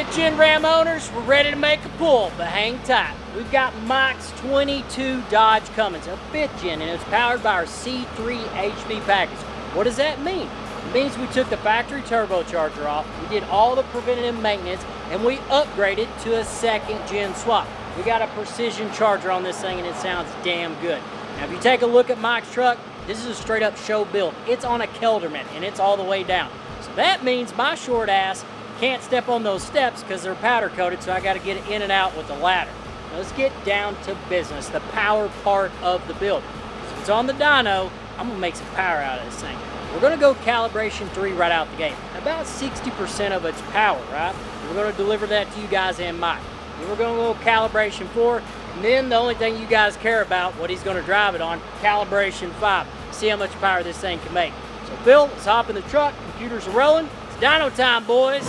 Fifth gen Ram owners, we're ready to make a pull, but hang tight. We've got Mike's 22 Dodge Cummins, a 5th gen, and it's powered by our C3 HV package. What does that mean? It means we took the factory turbocharger off, we did all the preventative maintenance, and we upgraded to a 2nd gen swap. We got a precision charger on this thing, and it sounds damn good. Now, if you take a look at Mike's truck, this is a straight up show build. It's on a Kelderman, and it's all the way down. So that means my short ass can't step on those steps because they're powder coated, so I got to get it in and out with the ladder. Now let's get down to business, the power part of the build. So if it's on the dyno, I'm gonna make some power out of this thing. We're gonna go calibration 3 right out the gate. About 60% of its power, right? We're gonna deliver that to you guys and Mike. Then we're gonna go calibration 4, and then the only thing you guys care about, what he's gonna drive it on, calibration 5. See how much power this thing can make. So Phil, let's hop in the truck, computers are rolling. It's dyno time, boys.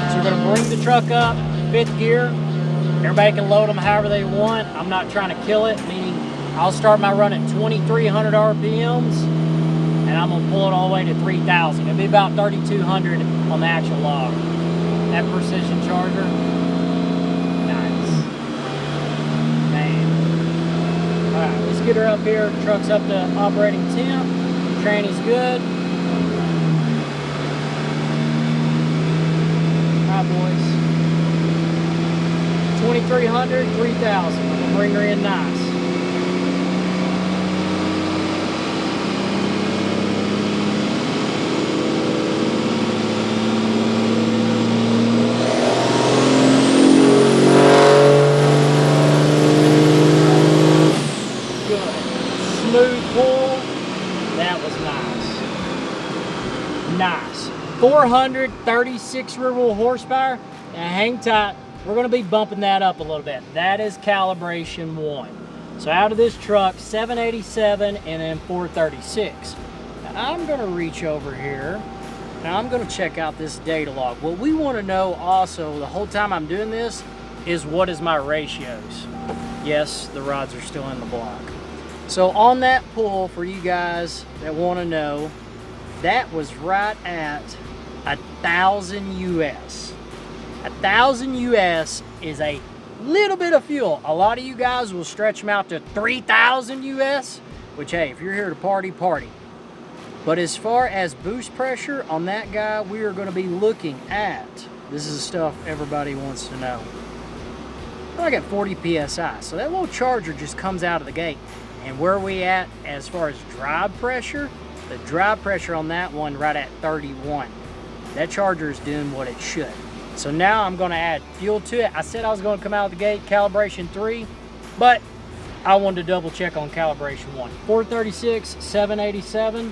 So we're gonna bring the truck up, 5th gear. Everybody can load them however they want. I'm not trying to kill it, meaning I'll start my run at 2,300 RPMs, and I'm gonna pull it all the way to 3,000. It'll be about 3,200 on the actual log. That precision charger, nice. Man. All right, let's get her up here. Truck's up to operating temp. Tranny's good. All right, boys. 2,300, 3,000. I'm gonna bring her in nice. Good. Smooth pull. That was nice. Nice. 436 rear wheel horsepower. Now hang tight. We're going to be bumping that up a little bit. That is calibration 1. So out of this truck, 787 and then 436. Now I'm going to reach over here. Now I'm going to check out this data log. What we want to know also the whole time I'm doing this is what is my ratios. Yes, the rods are still in the block. So on that pull, for you guys that want to know, that was right at 1,000 US. 1,000 US is a little bit of fuel. A lot of you guys will stretch them out to 3,000 US, which, hey, if you're here to party, party. But as far as boost pressure on that guy, we are going to be looking at, this is the stuff everybody wants to know. I got 40 PSI, so that little charger just comes out of the gate. And where are we at as far as drive pressure? The drive pressure on that one right at 31. That charger is doing what it should. So now I'm going to add fuel to it. I said I was going to come out of the gate calibration 3, but I wanted to double check on calibration 1. 436, 787.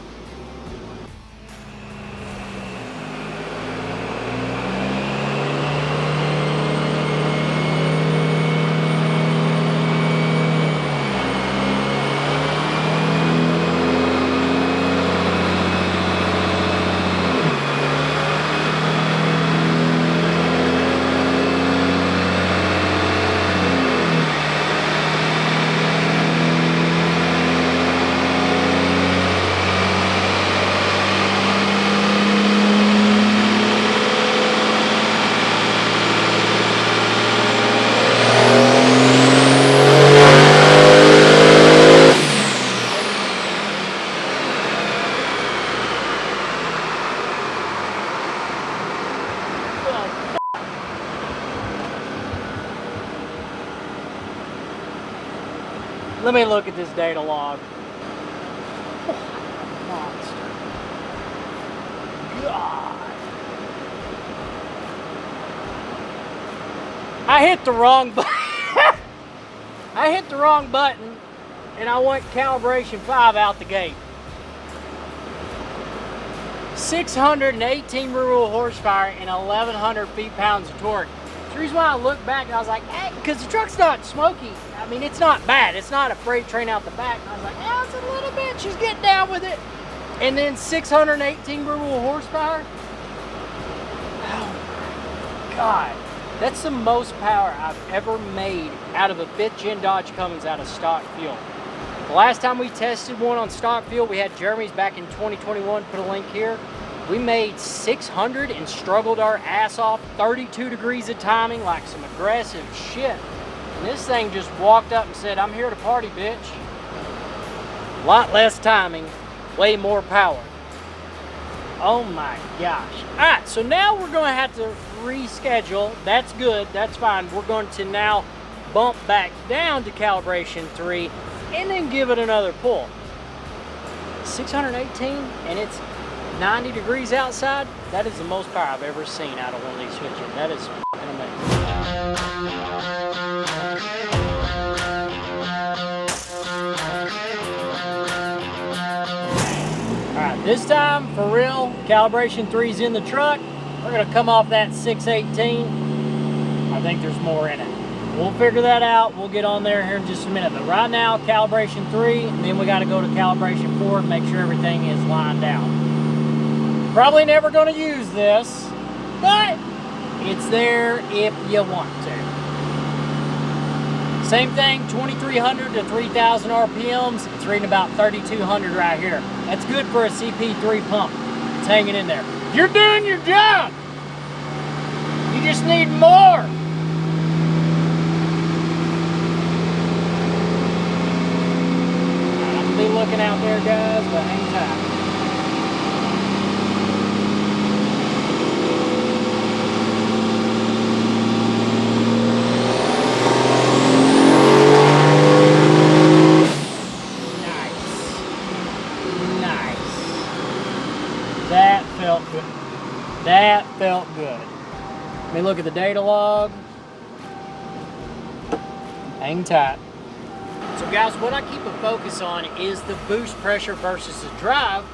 Let me look at this data log. Monster. God. I hit the wrong button. I hit the wrong button and I went calibration 5 out the gate. 618 rear wheel horsepower and 1,100 feet-pounds of torque. The reason why I look back, I was like, hey, because the truck's not smoky. I mean, it's not bad. It's not a freight train out the back. I was like, yeah, it's a little bit. She's getting down with it. And then 618 rear wheel horsepower. Oh, my God. That's the most power I've ever made out of a 5th gen Dodge Cummins out of stock fuel. The last time we tested one on stock fuel, we had Jeremy's back in 2021, put a link here. We made 600 and struggled our ass off, 32 degrees of timing, like some aggressive shit. And this thing just walked up and said, I'm here to party, bitch. A lot less timing, way more power. Oh my gosh. All right, so now we're gonna have to reschedule. That's good, that's fine. We're going to now bump back down to calibration 3 and then give it another pull. 618 and it's 90 degrees outside. That is the most power I've ever seen out of one of these switches. That is f***ing amazing. Alright, this time, for real, calibration 3's in the truck. We're going to come off that 618. I think there's more in it. We'll figure that out. We'll get on there here in just a minute. But right now, calibration 3, and then we got to go to calibration 4 and make sure everything is lined out. Probably never going to use this, but it's there if you want to. Same thing, 2,300 to 3,000 RPMs. It's reading about 3,200 right here. That's good for a CP3 pump. It's hanging in there. You're doing your job. You just need more. I'm gonna be looking out there, guys, but hang tight. That felt good. Let me look at the data log. Hang tight. So guys, what I keep a focus on is the boost pressure versus the drive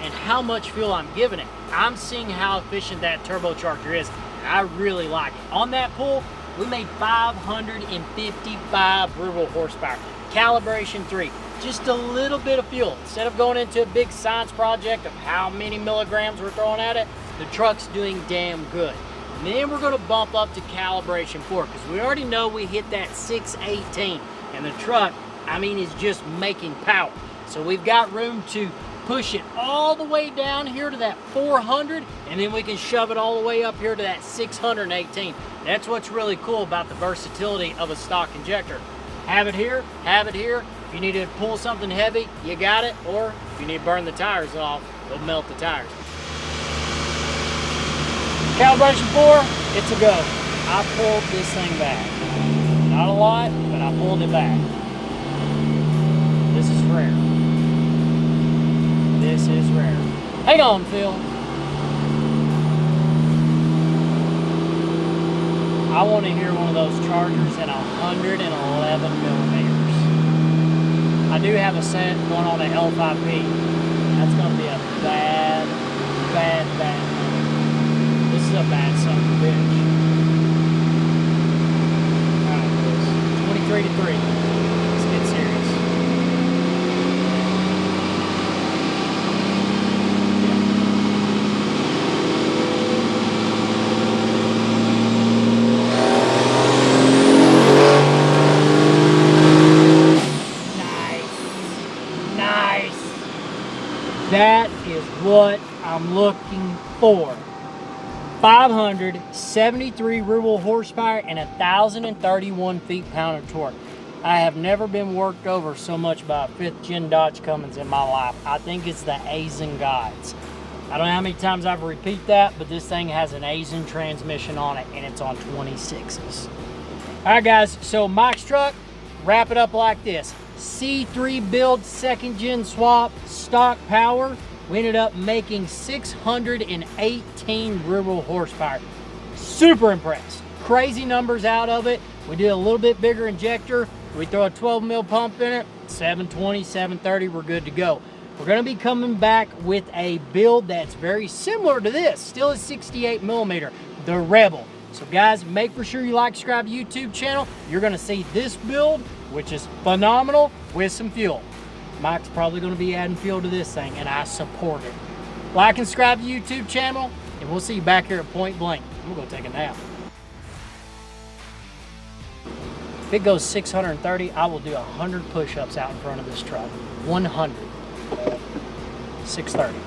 and how much fuel I'm giving it. I'm seeing how efficient that turbocharger is. And I really like it. On that pull, we made 555 brute horsepower. Calibration 3. Just a little bit of fuel. Instead of going into a big science project of how many milligrams we're throwing at it, the truck's doing damn good. And then we're going to bump up to calibration 4 because we already know we hit that 618 and the truck, I mean, is just making power. So we've got room to push it all the way down here to that 400 and then we can shove it all the way up here to that 618. That's what's really cool about the versatility of a stock injector. Have it here, have it here. If you need to pull something heavy, you got it. Or if you need to burn the tires off, it'll melt the tires. Calibration 4, it's a go. I pulled this thing back. Not a lot, but I pulled it back. This is rare. This is rare. Hang on, Phil. I want to hear one of those chargers at 111 millimeters. I do have a set going on an L5P. That's going to be a bad number. This is a bad son of a bitch. Alright, boys. 23 to 3. Let's get serious. Nice. That is what I'm looking for. 573 rear-wheel horsepower and 1,031 feet-pound of torque. I have never been worked over so much by a 5th gen Dodge Cummins in my life. I think it's the Aisin guides. I don't know how many times I've repeat that, but this thing has an Aisin transmission on it and it's on 26s. All right, guys, so Mike's truck, wrap it up like this. C3 build, 2nd gen swap, stock power. We ended up making 618 rear-wheel horsepower. Super impressed. Crazy numbers out of it. We did a little bit bigger injector. We throw a 12 mil pump in it, 720, 730, we're good to go. We're gonna be coming back with a build that's very similar to this, still a 68 millimeter, the Rebel. So guys, make for sure you like, subscribe to the YouTube channel. You're gonna see this build, which is phenomenal, with some fuel. Mike's probably going to be adding fuel to this thing, and I support it. Like and subscribe to the YouTube channel, and we'll see you back here at Point Blank. I'm going to go take a nap. If it goes 630, I will do 100 push-ups out in front of this truck. 100. 630.